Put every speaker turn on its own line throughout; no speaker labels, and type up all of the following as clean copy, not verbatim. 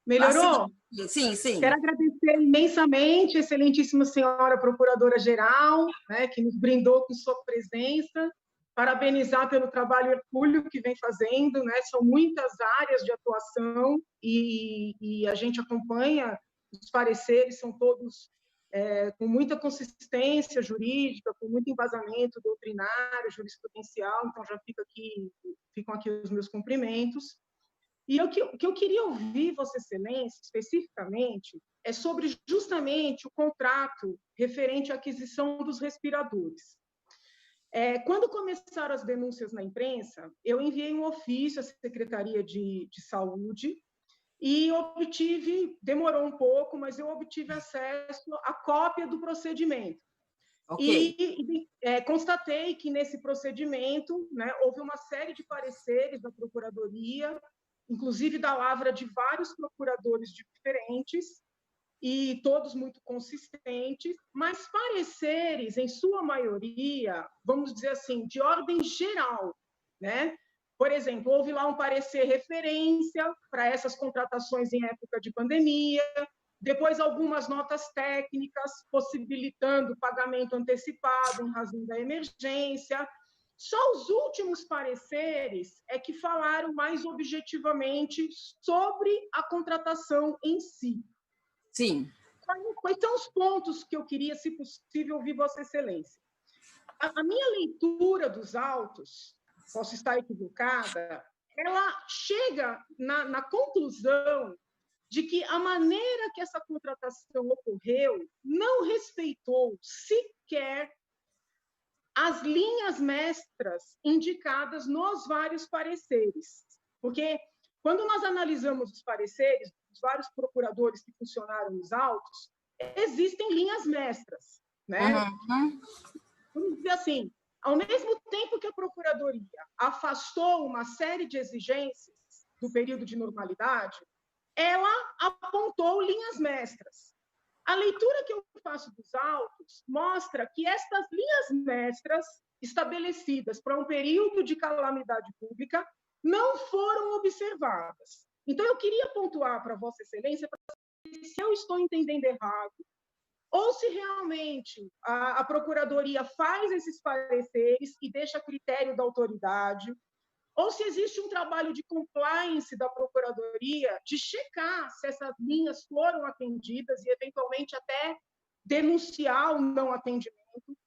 Assim,
Melhorou?
sim, sim.
Quero agradecer imensamente, excelentíssima senhora Procuradora-Geral, né, que nos brindou com sua presença, parabenizar pelo trabalho hercúleo que vem fazendo, né, são muitas áreas de atuação e a gente acompanha, os pareceres são todos com muita consistência jurídica, com muito embasamento doutrinário, jurisprudencial, então já ficam aqui os meus cumprimentos. E o que eu queria ouvir, Vossa Excelência, especificamente, é sobre justamente o contrato referente à aquisição dos respiradores. Quando começaram as denúncias na imprensa, eu enviei um ofício à Secretaria de Saúde e demorou um pouco, mas eu obtive acesso à cópia do procedimento.
Ok.
Constatei que, nesse procedimento, né, houve uma série de pareceres da Procuradoria, inclusive da lavra de vários procuradores diferentes, e todos muito consistentes, mas pareceres, em sua maioria, vamos dizer assim, de ordem geral, né? Por exemplo, houve lá um parecer referência para essas contratações em época de pandemia, depois algumas notas técnicas possibilitando pagamento antecipado em razão da emergência. Só os últimos pareceres é que falaram mais objetivamente sobre a contratação em si.
Sim.
Quais são os pontos que eu queria, se possível, ouvir Vossa Excelência? A minha leitura dos autos, posso estar equivocada, ela chega na conclusão de que a maneira que essa contratação ocorreu não respeitou sequer as linhas mestras indicadas nos vários pareceres. Porque, quando nós analisamos os pareceres dos vários procuradores que funcionaram nos autos, existem linhas mestras, né? Vamos dizer assim, ao mesmo tempo que a Procuradoria afastou uma série de exigências do período de normalidade, ela apontou linhas mestras. A leitura que eu faço dos autos mostra que estas linhas mestras estabelecidas para um período de calamidade pública não foram observadas. Então, eu queria pontuar para Vossa Excelência para saber se eu estou entendendo errado ou se realmente a Procuradoria faz esses pareceres e deixa a critério da autoridade, ou se existe um trabalho de compliance da Procuradoria de checar se essas linhas foram atendidas e, eventualmente, até denunciar o não atendimento.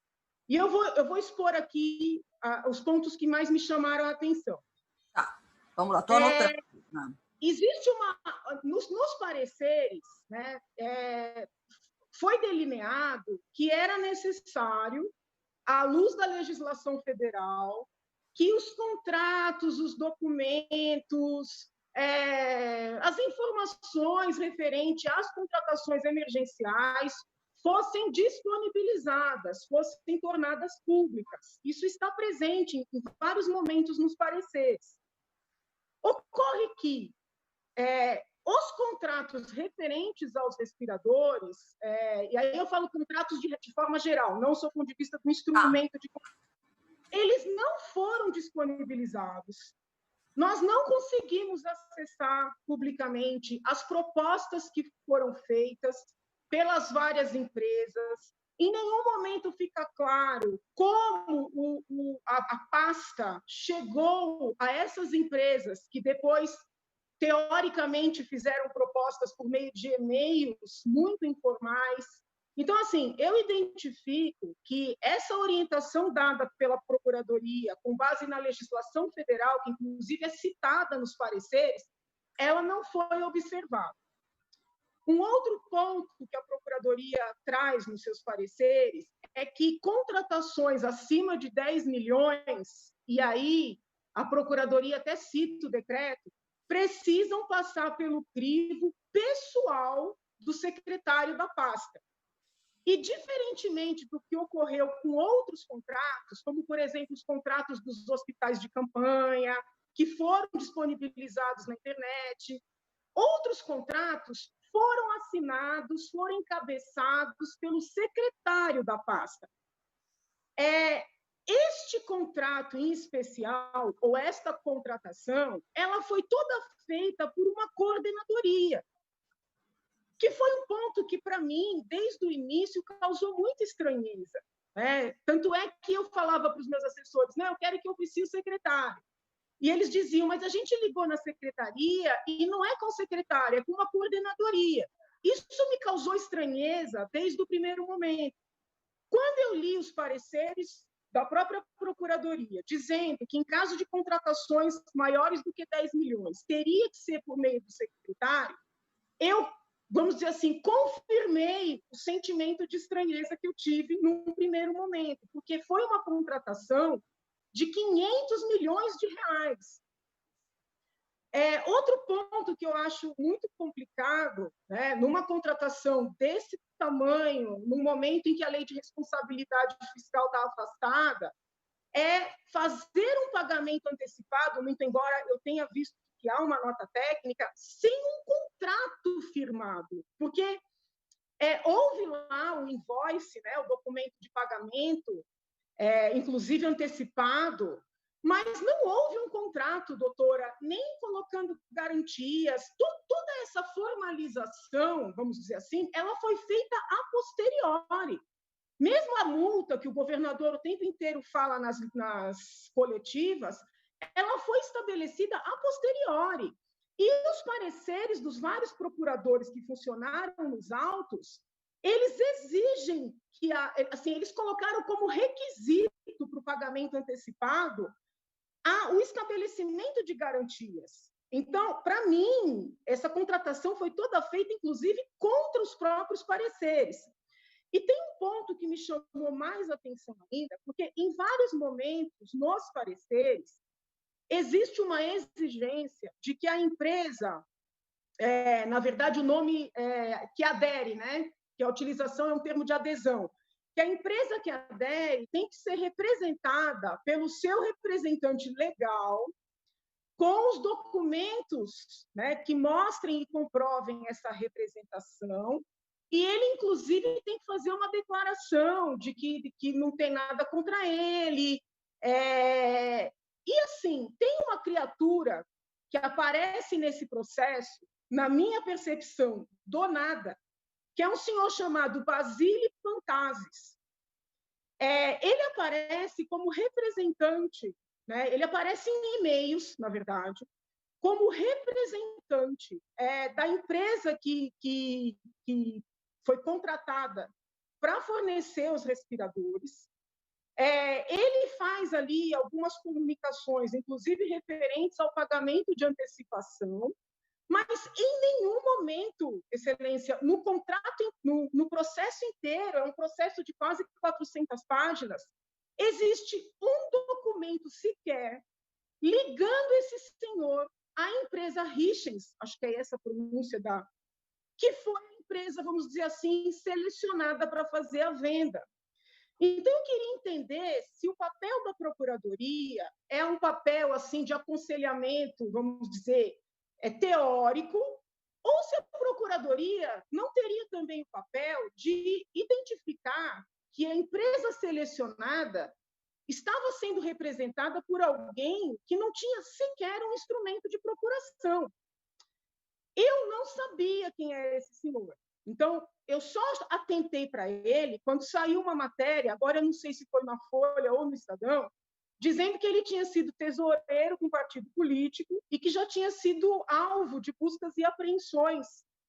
E eu vou expor aqui os pontos que mais me chamaram a atenção.
Tá, vamos lá, estou anotando.
Existe nos pareceres, né, foi delineado que era necessário, à luz da legislação federal, que os contratos, os documentos, as informações referentes às contratações emergenciais fossem disponibilizadas, fossem tornadas públicas. Isso está presente em vários momentos nos pareceres. Ocorre que os contratos referentes aos respiradores, e aí eu falo contratos de forma geral, não só do ponto de vista do instrumento de contrato, eles não foram disponibilizados. Nós não conseguimos acessar publicamente as propostas que foram feitas pelas várias empresas. Em nenhum momento fica claro como a pasta chegou a essas empresas que depois, teoricamente, fizeram propostas por meio de e-mails muito informais. Então, assim, eu identifico que essa orientação dada pela Procuradoria, com base na legislação federal, que inclusive é citada nos pareceres, ela não foi observada. Um outro ponto que a Procuradoria traz nos seus pareceres é que contratações acima de 10 milhões, e aí a Procuradoria até cita o decreto, precisam passar pelo crivo pessoal do secretário da pasta. E, diferentemente do que ocorreu com outros contratos, como, por exemplo, os contratos dos hospitais de campanha, que foram disponibilizados na internet, outros contratos foram assinados, foram encabeçados pelo secretário da pasta. Este contrato em especial, ou esta contratação, ela foi toda feita por uma coordenadoria. que foi um ponto que, para mim, desde o início, causou muita estranheza. Né? Tanto é que eu falava para os meus assessores, né, eu quero que eu precise secretário. E eles diziam, mas a gente ligou na secretaria e não é com secretária, é com uma coordenadoria. Isso me causou estranheza desde o primeiro momento. Quando eu li os pareceres da própria Procuradoria, dizendo que, em caso de contratações maiores do que 10 milhões, teria que ser por meio do secretário, eu, vamos dizer assim, confirmei o sentimento de estranheza que eu tive num primeiro momento, porque foi uma contratação de 500 milhões de reais. Outro ponto que eu acho muito complicado, né, numa contratação desse tamanho, no momento em que a lei de responsabilidade fiscal está afastada, é fazer um pagamento antecipado, muito embora eu tenha visto que há uma nota técnica, sem um contrato firmado, porque houve lá o invoice, né, o documento de pagamento, inclusive antecipado, mas não houve um contrato, doutora, nem colocando garantias. Toda essa formalização, vamos dizer assim, ela foi feita a posteriori. Mesmo a multa que o governador o tempo inteiro fala nas coletivas, ela foi estabelecida a posteriori. E os pareceres dos vários procuradores que funcionaram nos autos, eles exigem que, assim, eles colocaram como requisito para o pagamento antecipado o estabelecimento de garantias. Então, para mim, essa contratação foi toda feita, inclusive, contra os próprios pareceres. E tem um ponto que me chamou mais atenção ainda, porque em vários momentos, nos pareceres, existe uma exigência de que a empresa, na verdade, o nome que adere, né? Que a utilização é um termo de adesão, que a empresa que adere tem que ser representada pelo seu representante legal, com os documentos, né, que mostrem e comprovem essa representação, e ele, inclusive, tem que fazer uma declaração de que não tem nada contra ele. E, assim, tem uma criatura que aparece nesse processo, na minha percepção, do nada, que é um senhor chamado Basílio Fantazes. Ele aparece como representante, né? Ele aparece em e-mails, na verdade, como representante da empresa que foi contratada para fornecer os respiradores. Ele faz ali algumas comunicações, inclusive referentes ao pagamento de antecipação, mas em nenhum momento, Excelência, no contrato, no processo inteiro, é um processo de quase 400 páginas, existe um documento sequer ligando esse senhor à empresa Richens, acho que é essa a pronúncia que foi a empresa, vamos dizer assim, selecionada para fazer a venda. Então, eu queria entender se o papel da Procuradoria é um papel assim de aconselhamento, vamos dizer, teórico, ou se a Procuradoria não teria também o papel de identificar que a empresa selecionada estava sendo representada por alguém que não tinha sequer um instrumento de procuração. Eu não sabia quem era esse senhor. Então, eu só atentei para ele quando saiu uma matéria, agora eu não sei se foi na Folha ou no Estadão, dizendo que ele tinha sido tesoureiro de um partido político e que já tinha sido alvo de buscas e apreensões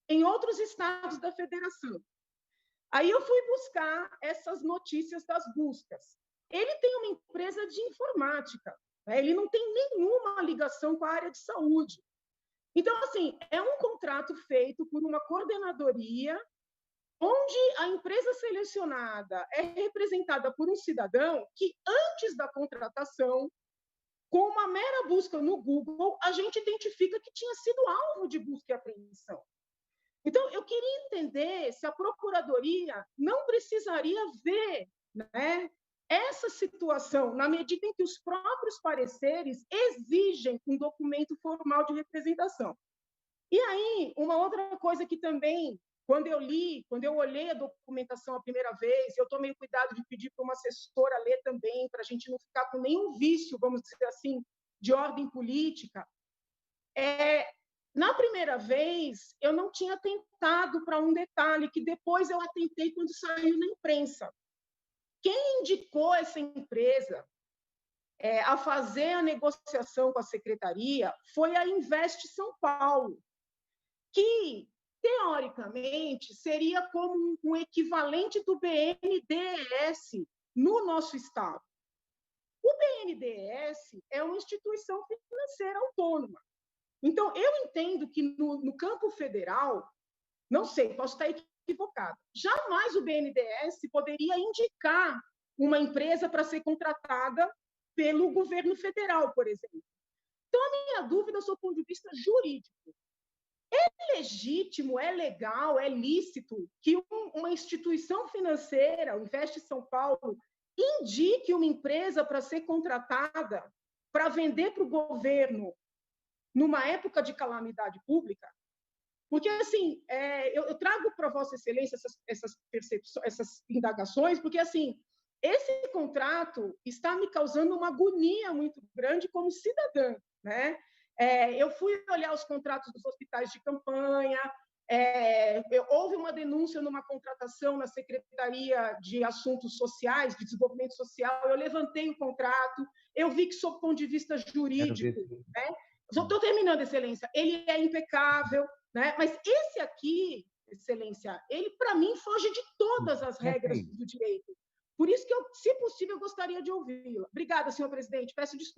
em outros estados da federação. Aí eu fui buscar essas notícias das buscas. Ele tem uma empresa de informática, né? Ele não tem nenhuma ligação com a área de saúde. Então, assim, é um contrato feito por uma coordenadoria onde a empresa selecionada é representada por um cidadão que, antes da contratação, com uma mera busca no Google, a gente identifica que tinha sido alvo de busca e apreensão. Então, eu queria entender se a Procuradoria não precisaria ver, né, essa situação, na medida em que os próprios pareceres exigem um documento formal de representação. E aí, uma outra coisa que também, quando eu olhei a documentação a primeira vez, eu tomei o cuidado de pedir para uma assessora ler também, para a gente não ficar com nenhum vício, vamos dizer assim, de ordem política. Na primeira vez, eu não tinha atentado para um detalhe que depois eu atentei quando saiu na imprensa. Quem indicou essa empresa a fazer a negociação com a secretaria foi a Invest São Paulo, que, teoricamente, seria como um equivalente do BNDES no nosso estado. O BNDES é uma instituição financeira autônoma. Então, eu entendo que no campo federal, não sei, posso estar equivocada, jamais o BNDES poderia indicar uma empresa para ser contratada pelo governo federal, por exemplo. Então, a minha dúvida, do ponto de vista jurídico, é legítimo, é legal, é lícito que uma instituição financeira, o Invest São Paulo, indique uma empresa para ser contratada para vender para o governo numa época de calamidade pública? Porque, assim, eu trago para Vossa Excelência essas indagações, porque, assim, esse contrato está me causando uma agonia muito grande como cidadã, né? Eu fui olhar os contratos dos hospitais de campanha, houve uma denúncia numa contratação na Secretaria de Assuntos Sociais, de Desenvolvimento Social, eu levantei o contrato, eu vi que, sob o ponto de vista jurídico, né? Estou terminando, Excelência, ele é impecável, né? Mas esse aqui, Excelência, ele, para mim, foge de todas as regras do direito. Por isso que, se possível, eu gostaria de ouvi-la. Obrigada, senhor presidente. Peço desculpas.